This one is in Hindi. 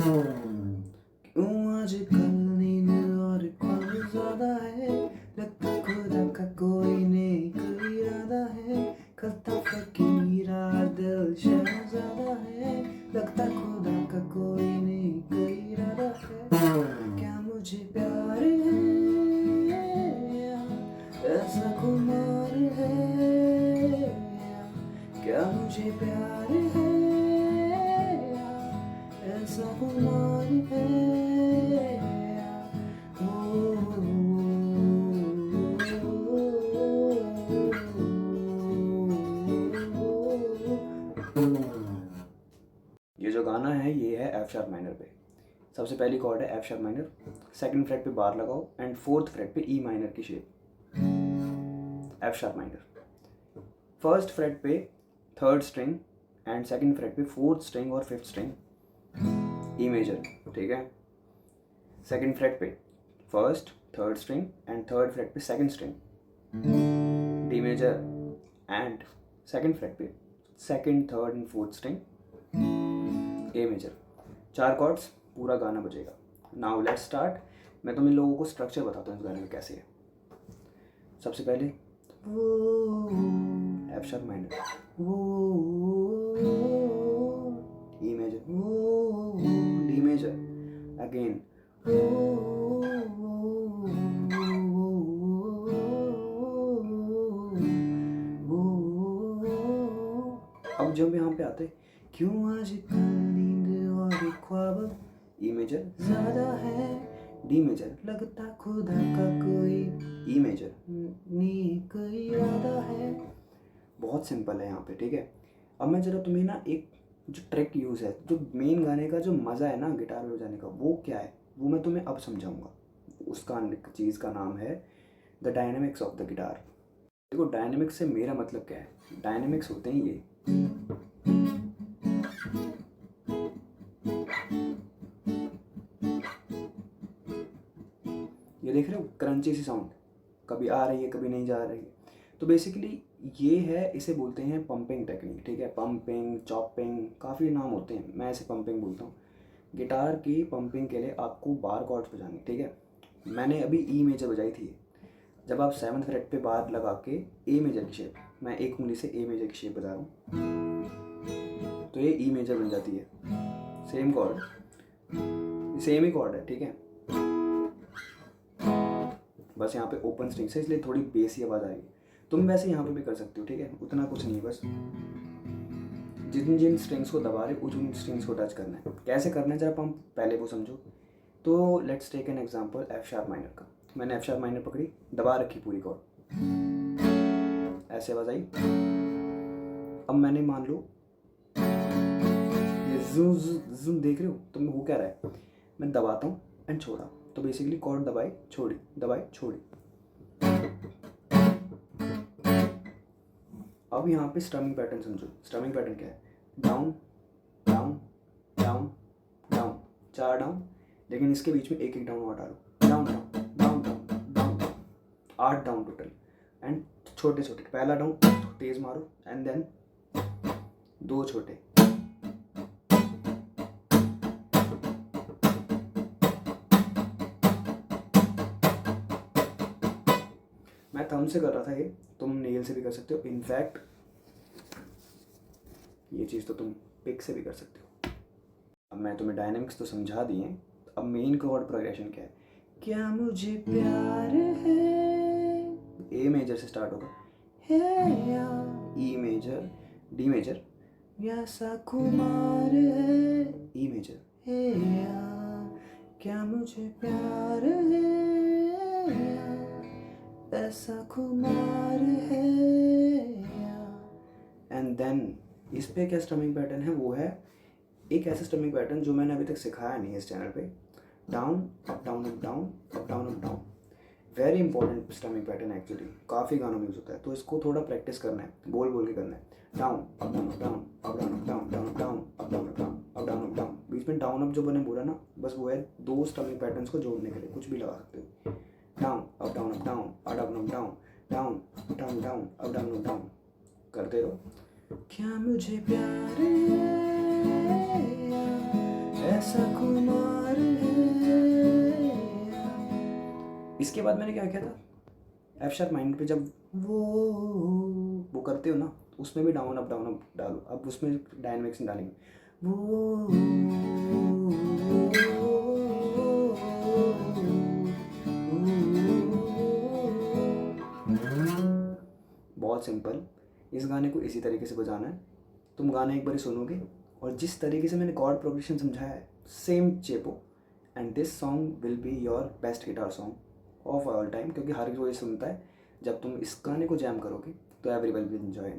क्यों आजकल नींद और ख्वाब ज्यादा है, लगता खुदा का कोई नेक इरादा है, करता फकीरा दिल शहजादा है, लगता खुदा का कोई नेक इरादा है। क्या मुझे प्यार है ऐसा खुमार है, क्या मुझे प्यार है ऐसा खुमार है। ये जो गाना है ये है एफ शार्प माइनर पे। सबसे पहली कॉर्ड है F sharp minor, second fret पे बार लगाओ एंड फोर्थ फ्रेट पे ई माइनर की shape, F sharp minor. First fret पे third string and second fret पे फोर्थ स्ट्रिंग और फिफ्थ स्ट्रिंग, ई मेजर, ठीक है। सेकंड फ्रेट पे first third string and third fret पे second string, D major, and second fret पे second third and fourth string, A major. 4 chords, पूरा गाना बजेगा। Now let's start. मैं तुम्हें लोगों को स्ट्रक्चर बताता हूँ इस गाने में कैसे है। सबसे पहले F sharp minor, E major, D major, again अब जब यहाँ पे आते क्यों आजकल नींद और ख्वाब, ई मेजर ज्यादा है, डी मेजर, लगता खुदा का कोई, ई मेजर, नेक इरादा है। बहुत सिंपल है यहाँ पे, ठीक है। अब मैं जरा तुम्हें ना एक जो ट्रिक यूज़ है, जो मेन गाने का जो मज़ा है ना गिटार में बजाने का, वो क्या है वो मैं तुम्हें अब समझाऊंगा। उसका चीज़ का नाम है the dynamics of the guitar. देखो डायनेमिक्स से मेरा मतलब क्या है, डायनेमिक्स होते हैं ये देख रहे हो क्रंची सी साउंड, कभी आ रही है कभी नहीं जा रही है। तो बेसिकली ये है, इसे बोलते हैं पंपिंग टेक्निक, ठीक है। पंपिंग, चॉपिंग, काफ़ी नाम होते हैं, मैं इसे पंपिंग बोलता हूँ। गिटार की पंपिंग के लिए आपको बार कॉर्ड्स बजानी, ठीक है। मैंने अभी ई मेजर बजाई थी। जब आप 7th फ्रेट पे बार लगा के ए मेजर की शेप, मैं एक उंगली से ए मेजर की शेप बजा रहा हूँ, तो ये ई मेजर बन जाती है। सेम कॉर्ड, सेम ही कॉर्ड है, ठीक है। बस यहाँ पे ओपन स्ट्रिंग्स है इसलिए थोड़ी बेसी आवाज़ आएगी। तुम वैसे यहाँ पे भी कर सकते हो, ठीक है, उतना कुछ नहीं है। बस जिन जिन स्ट्रिंग्स को दबा रहे उन स्ट्रिंग्स को टच करना है। कैसे करना है जरा हम पहले वो समझो। तो let's take an example F sharp minor का। मैंने एफ शार्प माइनर पकड़ी, दबा रखी पूरी कॉर्ड, ऐसे आवाज आई। अब मैंने मान लो ये जूम जूम देख रहे हो, तुम हो क्या रहा है, मैं दबाता हूँ एंड छोड़ा, तो बेसिकली कॉर्ड दबाई छोड़ी, दबाई छोड़ी। अब यहाँ पे स्ट्रमिंग पैटर्न समझो। स्ट्रमिंग पैटर्न क्या है, down down down down, 4 down, लेकिन इसके बीच में एक एक डाउन और डालो, down down down down down down, 8 down total. And छोटे छोटे, पहला डाउन तेज मारो एंड देन 2 छोटे। मैं थंब से कर रहा था ये, तुम नेल से भी कर सकते हो। इनफैक्ट ये चीज़ तो तुम पिक से भी कर सकते हो। अब मैं तुम्हें डायनेमिक्स तो समझा दिए, अब मेन कॉर्ड प्रोग्रेशन क्या है। क्या मुझे प्यार है, ए मेजर से स्टार्ट होगा, है या ई मेजर, डी मेजर, या सा कुमार है, ई मेजर, है या क्या मुझे प्यार है या ऐसा खुमार है। एंड देन इस पे क्या स्ट्रमिंग पैटर्न है, वो है एक ऐसा स्ट्रमिंग पैटर्न जो मैंने अभी तक सिखाया नहीं है इस चैनल पे। Down up down up down up down up down, very important strumming pattern actually, काफ़ी गानों में यूज होता है। तो इसको थोड़ा प्रैक्टिस करना है, बोल बोल के करना है। Down up down up down up down up down down up down up down up down up down up down. बीच में डाउन अप जो मैंने बोला ना, बस वो है 2 स्ट्रमिंग पैटर्न्स को जोड़ने के लिए, कुछ भी लगा सकते हो। Down up down up down up down up down down down down up down up down करते रहो। क्या मुझे प्यार है ऐसा इसके बाद मैंने क्या किया था, एफ शार्प माइनर पे जब वो करते हो ना, उसमें भी डाउन अप डालो। अब उसमें डायनेमिक्स डालेंगे, बहुत सिंपल। इस गाने को इसी तरीके से बजाना है। तुम गाना एक बार सुनोगे और जिस तरीके से मैंने कॉर्ड प्रोग्रेशन समझाया है, सेम चेपो, and this song will be your best guitar song of all time, क्योंकि हर कोई सुनता है। जब तुम इस गाने को जैम करोगे तो एवरीवन विल एंजॉय।